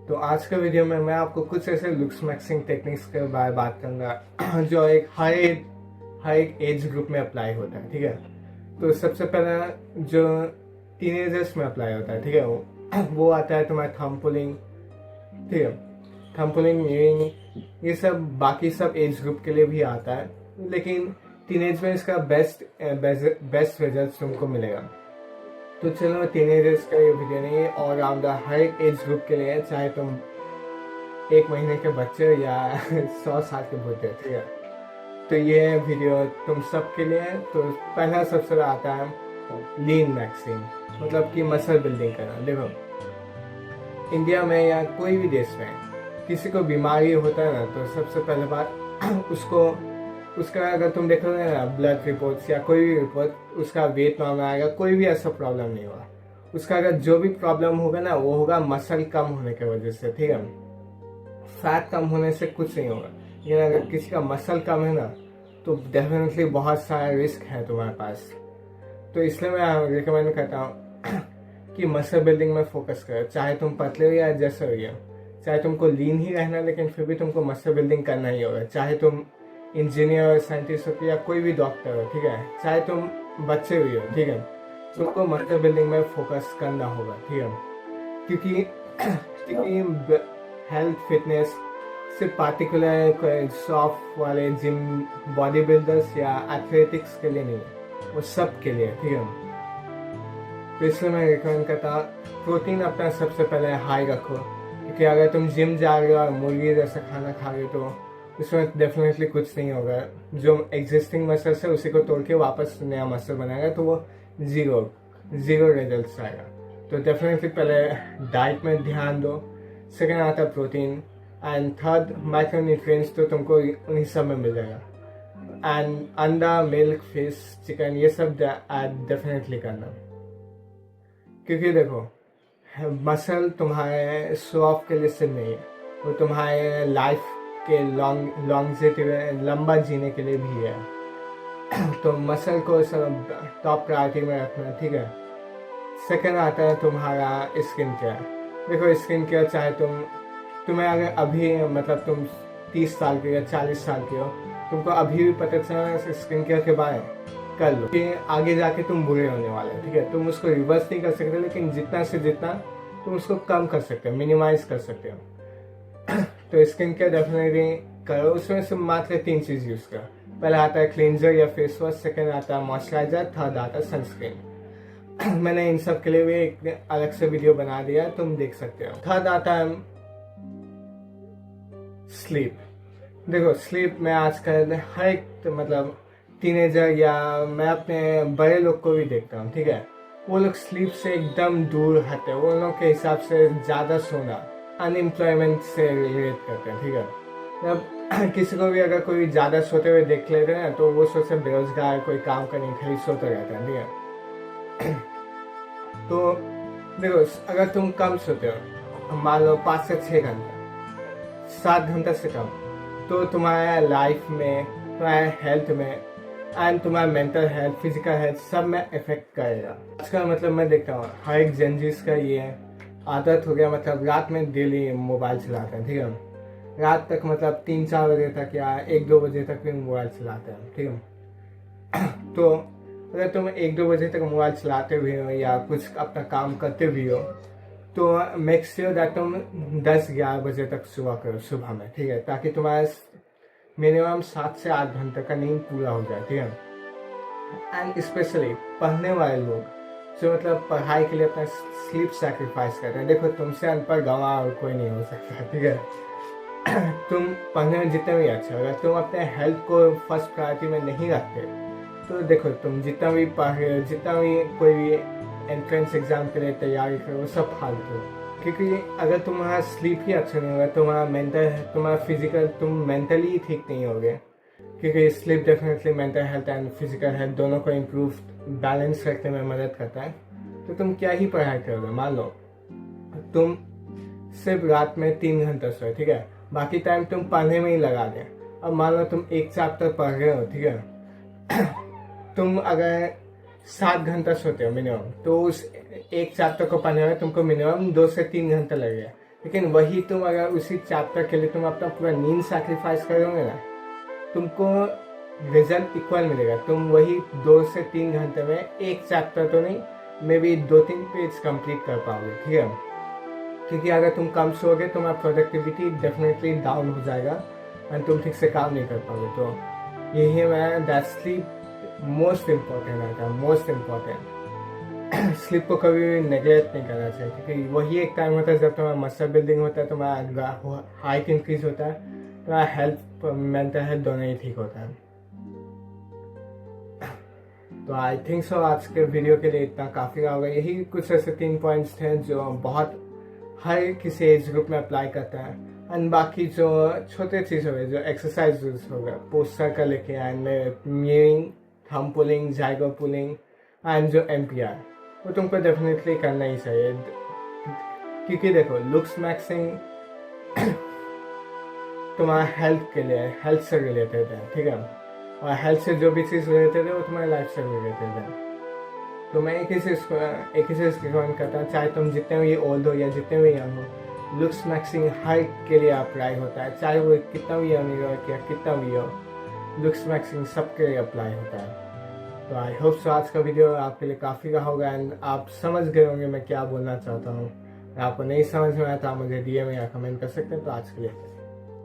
तो आज के वीडियो में मैं आपको कुछ ऐसे लुक्स मैक्सिंग टेक्निक्स के बारे में बात करूँगा जो एक हर एक एज ग्रुप में अप्लाई होता है। ठीक है, तो सबसे पहला जो टीनेजर्स में अप्लाई होता है, ठीक है, वो आता है तुम्हारा थंब पुलिंग। ठीक है, थंब पुलिंग, मिररिंग, ये सब बाकी सब एज ग्रुप के लिए भी आता है, लेकिन टीनेज में इसका बेस्ट रिजल्ट तुमको मिलेगा। तो चलो, टीनेजर्स का ये वीडियो नहीं है, और राउंडर हर एक एज ग्रुप के लिए, चाहे तुम 1 महीने के बच्चे या 100 साल के बुढ़े। ठीक है, तो ये वीडियो तुम सब के लिए है। तो पहला सबसे आता है लीन मैक्सिंग, मतलब कि मसल बिल्डिंग करना। देखो, इंडिया में या कोई भी देश में किसी को बीमारी होता है ना, तो सबसे पहले बात उसका अगर तुम देखोगे ना ब्लड रिपोर्ट्स या कोई भी रिपोर्ट, उसका वेट नॉर्मल आएगा, कोई भी ऐसा प्रॉब्लम नहीं होगा। उसका अगर जो भी प्रॉब्लम होगा ना, वो होगा मसल कम होने की वजह से। ठीक है, फैट कम होने से कुछ नहीं होगा, लेकिन अगर किसी का मसल कम है ना, तो डेफिनेटली बहुत सारा रिस्क है तुम्हारे पास। तो इसलिए मैं रिकमेंड करता हूँ कि मसल बिल्डिंग में फोकस करो, चाहे तुम पतले हो या जैसे हो। चाहे तुमको लीन ही रहना, लेकिन फिर भी तुमको मसल बिल्डिंग करना ही होगा। चाहे तुम इंजीनियर, साइंटिस्ट हो या कोई भी डॉक्टर हो, ठीक है, चाहे तुम बच्चे भी हो, ठीक है, तुमको मसल बिल्डिंग में फोकस करना होगा। ठीक है, क्योंकि हेल्थ फिटनेस सिर्फ पार्टिकुलर सॉफ्ट वाले जिम बॉडी बिल्डर्स या एथलेटिक्स के लिए नहीं है, वो सब के लिए। ठीक है, तो इसलिए मैं रिकमेंड करता हूँ प्रोटीन अपना सबसे पहले हाई रखो, क्योंकि अगर तुम जिम जा रहे हो और मुर्गी जैसा खाना खा रहे हो, तो उसमें डेफिनेटली कुछ नहीं होगा। जो एग्जिस्टिंग मसल्स है उसी को तोड़ के वापस नया मसल बनाएगा, तो वो जीरो रिजल्ट आएगा। तो डेफिनेटली पहले डाइट में ध्यान दो, सेकेंड आता है प्रोटीन, एंड थर्ड माइक्रोन्यूट्रिएंट्स, तो तुमको उन्हीं सब में मिल जाएगा। एंड अंडा, मिल्क, फिश, चिकन, ये सब डेफिनेटली करना, क्योंकि देखो मसल तुम्हारे शो ऑफ के लिए सिर्फ नहीं है, वो तुम्हारे लाइफ के लंबा जीने के लिए भी है। तो मसल को सब टॉप प्रायोरिटी में रखना। ठीक है, सेकंड आता है तुम्हारा स्किन केयर। देखो, स्किन केयर चाहे तुम्हें अगर अभी मतलब तुम 30 साल के या 40 साल के हो, तुमको अभी भी पता चला स्किन केयर के बारे में, कर लो, कि आगे जाके तुम बुरे होने वाले हो। ठीक है, तुम उसको रिवर्स नहीं कर सकते, लेकिन जितना से जितना तुम उसको कम कर सकते हो, मिनिमाइज कर सकते हो। तो स्किन केयर डेफिनेटली करो, उसमें से मात्र 3 चीज यूज करो। पहला आता है क्लींजर या फेस वॉश, सेकेंड आता है मॉइस्चराइजर, थर्ड आता है सनस्क्रीन। मैंने इन सब के लिए भी एक अलग से वीडियो बना दिया, तुम देख सकते हो। थर्ड आता है स्लीप। देखो, स्लीप में आजकल हर एक मतलब टीनेजर या मैं अपने बड़े लोग को भी देखता हूँ, ठीक है, वो लोग स्लीप से एकदम दूर हटते हैं। वो लोग के हिसाब से ज़्यादा सोना अनएम्प्लॉयमेंट से रिलेट करते हैं। ठीक है, जब किसी को भी अगर कोई ज़्यादा सोते हुए देख लेते हैं ना, तो वो सोचते बेरोजगार, कोई काम करने खाली सोते रहता है। ठीक है, तो देखो, अगर तुम कम सोते हो, मान लो 5 से 6 घंटा, 7 घंटा से कम, तो तुम्हारा लाइफ में, तुम्हारे हेल्थ में एंड तुम्हारा मेंटल हेल्थ, फिजिकल हेल्थ सब में इफेक्ट करेगा। इसका मतलब मैं देखता हूँ हर एक जेनजीस का ये आदत हो गया, मतलब रात में डेली मोबाइल चलाते हैं। ठीक है, रात तक मतलब 3-4 बजे तक या 1-2 बजे तक भी मोबाइल चलाते हैं। ठीक है, तो अगर तुम 1-2 बजे तक मोबाइल चलाते भी हो या कुछ अपना काम करते भी हो, तो मेक श्योर दैट तुम 10-11 बजे तक सुबह करो सुबह में। ठीक है, ताकि तुम्हारा मिनिमम 7 से 8 घंटे का नींद पूरा हो जाए। ठीक है, एंड स्पेशली पढ़ने वाले लोग जो मतलब पढ़ाई के लिए अपना स्लीप सैक्रिफाइस करते हैं। देखो, तुमसे अनपढ़ गंवार और कोई नहीं हो सकता। ठीक है, तुम पढ़ने में जितने भी अच्छे, अगर तुम अपने हेल्थ को फर्स्ट प्रायोरिटी में नहीं रखते, तो देखो तुम जितना भी पढ़ रहे हो, जितना भी कोई भी एंट्रेंस एग्जाम के लिए तैयारी करो, वो सब फालतू है। क्योंकि अगर तुम्हारा स्लीप ही अच्छा नहीं होगा, तुम्हारा मेंटल, तुम्हारा फिजिकल, तुम मेंटली ठीक नहीं होगे, क्योंकि sleep definitely mental health and physical health दोनों को इम्प्रूव बैलेंस रखने में मदद करता है। तो तुम क्या ही पढ़ाई करोगे। मान लो तुम सिर्फ रात में 3 घंटा सोए, ठीक है, बाकी टाइम तुम पढ़ने में ही लगा दें। अब मान लो तुम एक चैप्टर पढ़ रहे हो, ठीक है, तुम अगर 7 घंटा सोते हो मिनिमम, तो उस एक चैप्टर को पढ़ने में तुमको मिनिमम 2 से 3 घंटे लगेगा। लेकिन वही तुम अगर उसी चैप्टर के लिए तुम अपना पूरा नींद सैक्रिफाइस करोगे ना, तुमको रिजल्ट इक्वल मिलेगा। तुम वही 2 से 3 घंटे में एक चैप्टर तो नहीं, मे बी 2-3 पेज कंप्लीट कर पाओगे, ठीक है। क्योंकि अगर तुम कम सोओगे तुम्हारा प्रोडक्टिविटी डेफिनेटली डाउन हो जाएगा एंड तुम ठीक से काम नहीं कर पाओगे। तो यही मैं दैट स्लीप मोस्ट इम्पॉर्टेंट है, मोस्ट इम्पॉर्टेंट। स्लीप को कभी भी नेगलेक्ट नहीं करना चाहिए, क्योंकि वही एक टाइम होता है जब तुम्हारा मसल बिल्डिंग होता है, तुम्हारा हाइट इंक्रीज होता है, तुम्हारा हेल्थ मेंटल हेल्थ दोनों ही ठीक होता है। तो आई थिंक सो आज के वीडियो के लिए इतना काफ़ी होगा। यही कुछ ऐसे 3 पॉइंट्स थे जो बहुत हर किसी एज ग्रुप में अप्लाई करता है। एंड बाकी जो छोटे चीज़ हो गए, जो एक्सरसाइज हो गए, पोस्टर का लेके and mowing, thumb pulling, zygote pulling and जो MPR, वो तुमको डेफिनेटली करना ही चाहिए। क्योंकि देखो लुक्स मैक्सिंग तुम्हारा हेल्थ के लिए, हेल्थ से रिलेटेड है, ठीक है। और हेल्थ से जो भी चीज़ रिलेटेड है वो तुम्हारी लाइफ से रिलेटेड है। तो मैं एक ही चीज़ रिकमेंड करता हूँ, चाहे तुम जितने भी ओल्ड हो या जितने भी यंग हो, लुक्स मैक्सिंग हर के लिए अप्लाई होता है, चाहे वो कितना भी अमीर हो या कितना भी हो, लुक्स मैक्सिंग सबके लिए अप्लाई होता है। तो आई होप सो आज का वीडियो आपके लिए काफ़ी का होगा एंड आप समझ गए होंगे मैं क्या बोलना चाहता हूँ। आपको नहीं समझ में आया तो आप मुझे DM या कमेंट कर सकते हैं। तो आज के लिए